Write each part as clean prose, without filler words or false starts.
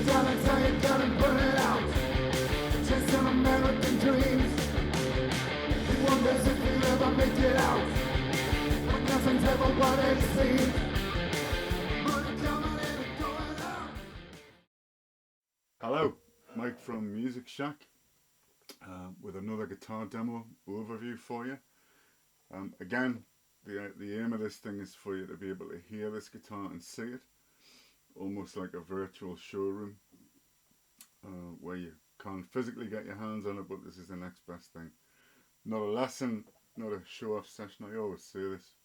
talents, how you gotta burn it out. Chasing American dreams. He wonders if he'll ever make it out. But nothing's ever what it seems. Money coming in and going out. Hello, Mike from Music Shack with another guitar demo overview for you. Again, the aim of this thing is for you to be able to hear this guitar and see it, almost like a virtual showroom where you can't physically get your hands on it, but this is the next best thing. Not a lesson, not a show-off session, I always say this.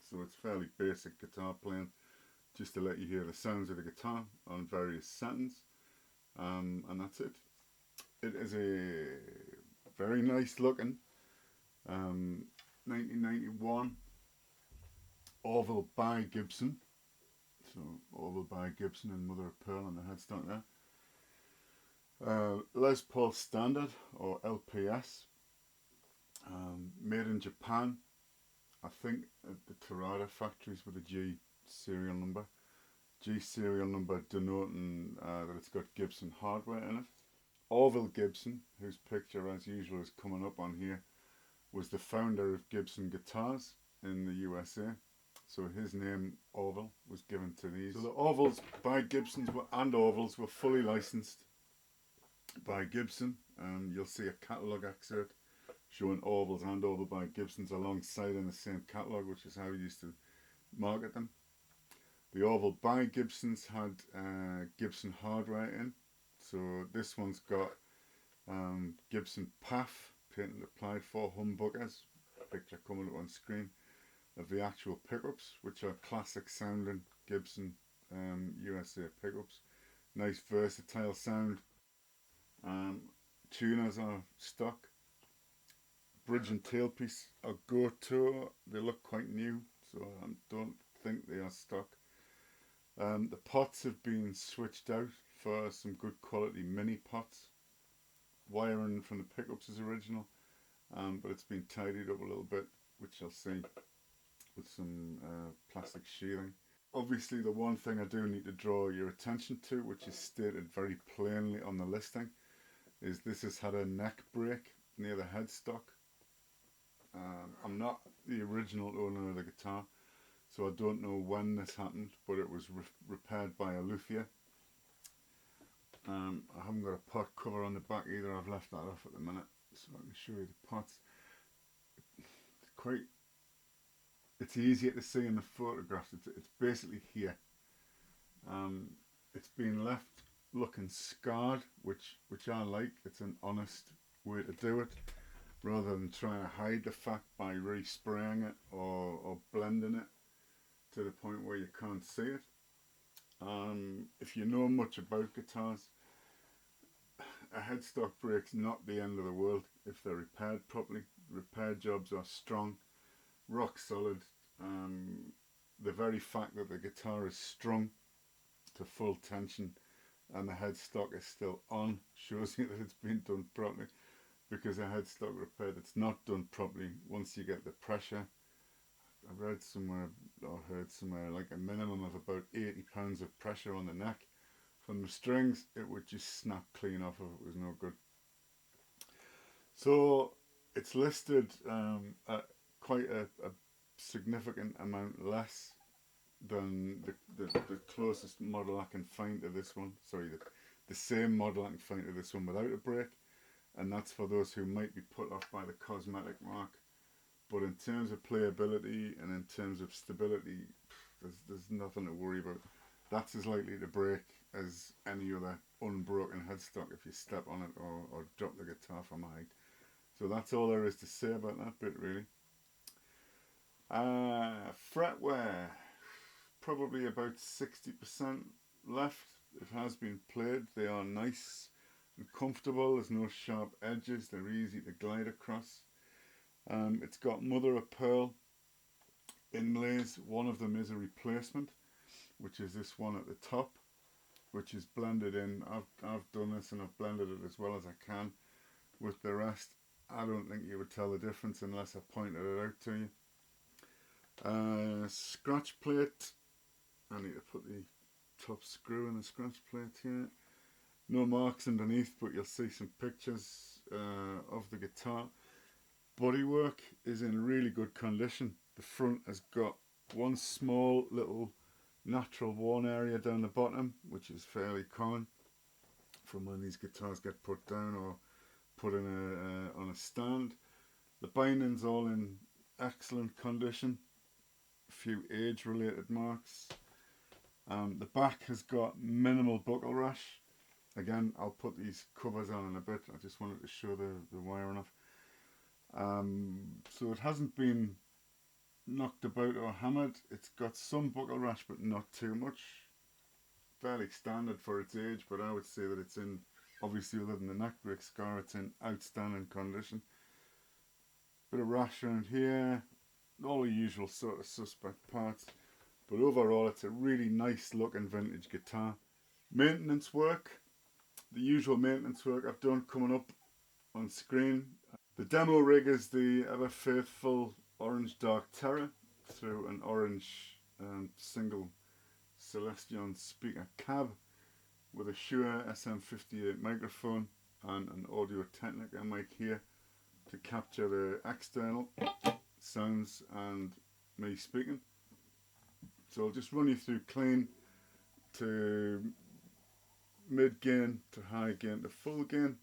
So it's fairly basic guitar playing, just to let you hear the sounds of the guitar on various settings, and that's it. It is a very nice looking 1991 Orville by Gibson. So Orville by Gibson and mother of pearl on the headstock there. Les Paul Standard, or LPS, made in Japan, I think at the Terada factories with a G serial number. G serial number denoting that it's got Gibson hardware in it. Orville Gibson, whose picture as usual is coming up on here, was the founder of Gibson Guitars in the USA. So his name, Orville, was given to these. So the Orvilles by Gibsons and Orvilles were fully licensed by Gibson. You'll see a catalogue excerpt showing Orvilles and Orville by Gibsons alongside in the same catalogue, which is how we used to market them. The Orville by Gibsons had Gibson hardware in. So this one's got Gibson PAF, patent applied for humbuckers, picture coming up on screen, of the actual pickups, which are classic sounding Gibson USA pickups. Nice versatile sound. Tuners are stock. Bridge and tailpiece are go-to. They look quite new, so I don't think they are stock. The pots have been switched out for some good quality mini pots. Wiring from the pickups is original, but it's been tidied up a little bit, which you'll see with some plastic sheathing. Obviously the one thing I do need to draw your attention to, which is stated very plainly on the listing, is this has had a neck break near the headstock. I'm not the original owner of the guitar, so I don't know when this happened, but it was repaired by a luthier. I haven't got a pot cover on the back either, I've left that off at the minute, so I can show you the pots. It's easier to see in the photographs. It's basically here. It's been left looking scarred, which I like. It's an honest way to do it, rather than trying to hide the fact by respraying it or blending it to the point where you can't see it. If you know much about guitars, a headstock break's not the end of the world if they're repaired properly. Repair jobs are strong, rock solid. The very fact that the guitar is strung to full tension and the headstock is still on shows you that it's been done properly, because a headstock repair that's not done properly, once you get the pressure, I've read somewhere or heard somewhere, like a minimum of about 80 pounds of pressure on the neck from the strings, it would just snap clean off if it was no good. So it's listed at quite a significant amount less than the closest model I can find to this one. Sorry, the same model I can find to this one without a break, and that's for those who might be put off by the cosmetic mark. But in terms of playability and in terms of stability, there's nothing to worry about. That's as likely to break as any other unbroken headstock if you step on it or drop the guitar from height. So that's all there is to say about that bit, really. Fretwear, probably about 60% left. It has been played. They are nice and comfortable. There's no sharp edges. They're easy to glide across. It's got mother of pearl inlays. One of them is a replacement, which is this one at the top, which is blended in. I've done this and I've blended it as well as I can with the rest. I don't think you would tell the difference unless I pointed it out to you. Scratch plate. I need to put the top screw and the scratch plate here. No marks underneath, but you'll see some pictures of the guitar. Bodywork is in really good condition. The front has got one small little natural worn area down the bottom, which is fairly common from when these guitars get put down or put in on a stand. The binding's all in excellent condition. A few age related marks. The back has got minimal buckle rash. Again, I'll put these covers on in a bit. I just wanted to show the wiring off. So it hasn't been knocked about or hammered. It's got some buckle rash, but not too much. Fairly standard for its age, but I would say that it's in, obviously other than the neck break scar, it's in outstanding condition. Bit of rash around here, all the usual sort of suspect parts, but overall it's a really nice looking vintage guitar. Maintenance work, the usual maintenance work I've done coming up on screen. The demo rig is the ever faithful Orange Dark Terror through an orange single Celestion speaker cab with a Shure SM58 microphone and an Audio Technica mic here to capture the external sounds and me speaking. So I'll just run you through clean to mid gain to high gain to full gain.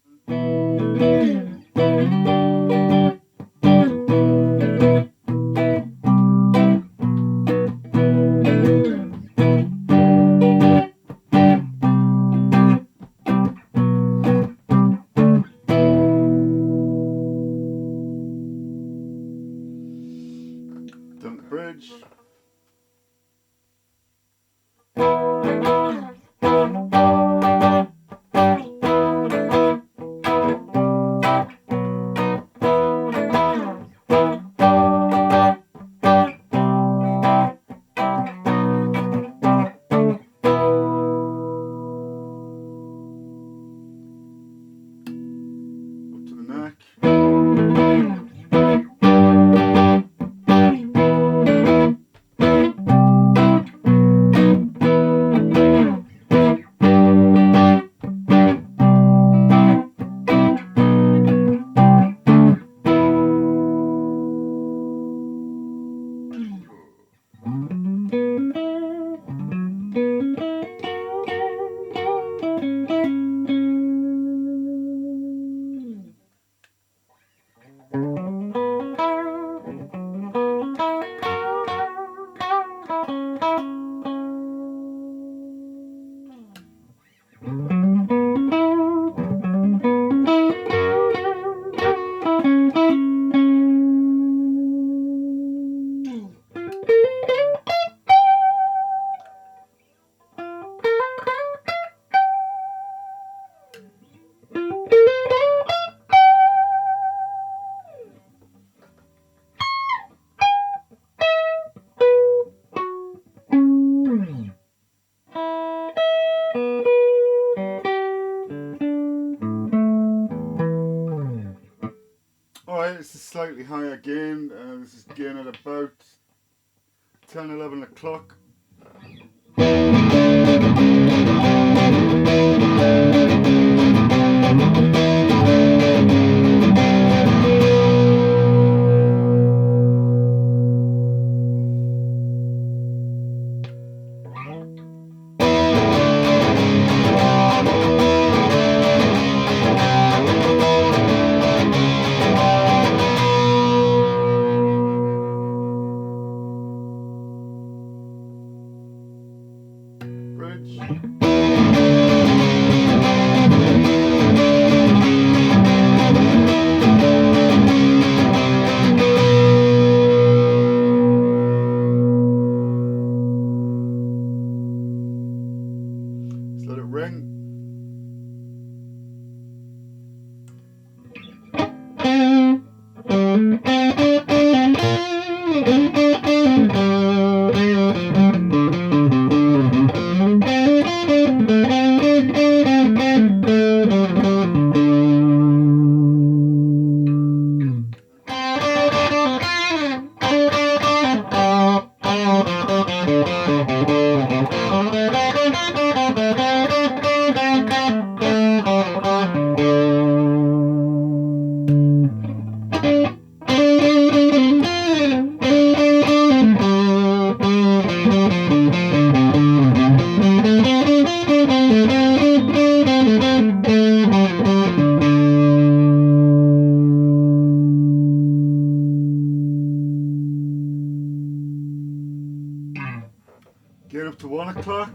Down the bridge. Up to the neck. Alright, this is slightly higher gain. This is gain at about 10-11 o'clock. Get up to 1 o'clock.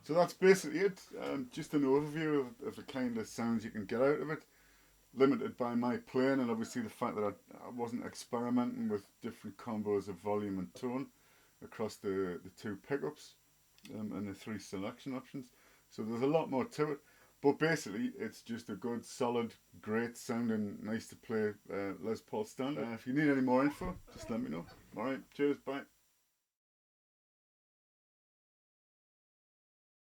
So that's basically it. Just an overview of the kind of sounds you can get out of it. limited by my playing, and obviously the fact that I wasn't experimenting with different combos of volume and tone across the two pickups and the 3 selection options. So there's a lot more to it, but basically it's just a good, solid, great sounding, nice to play Les Paul standard. If you need any more info, just let me know. Alright, cheers, bye.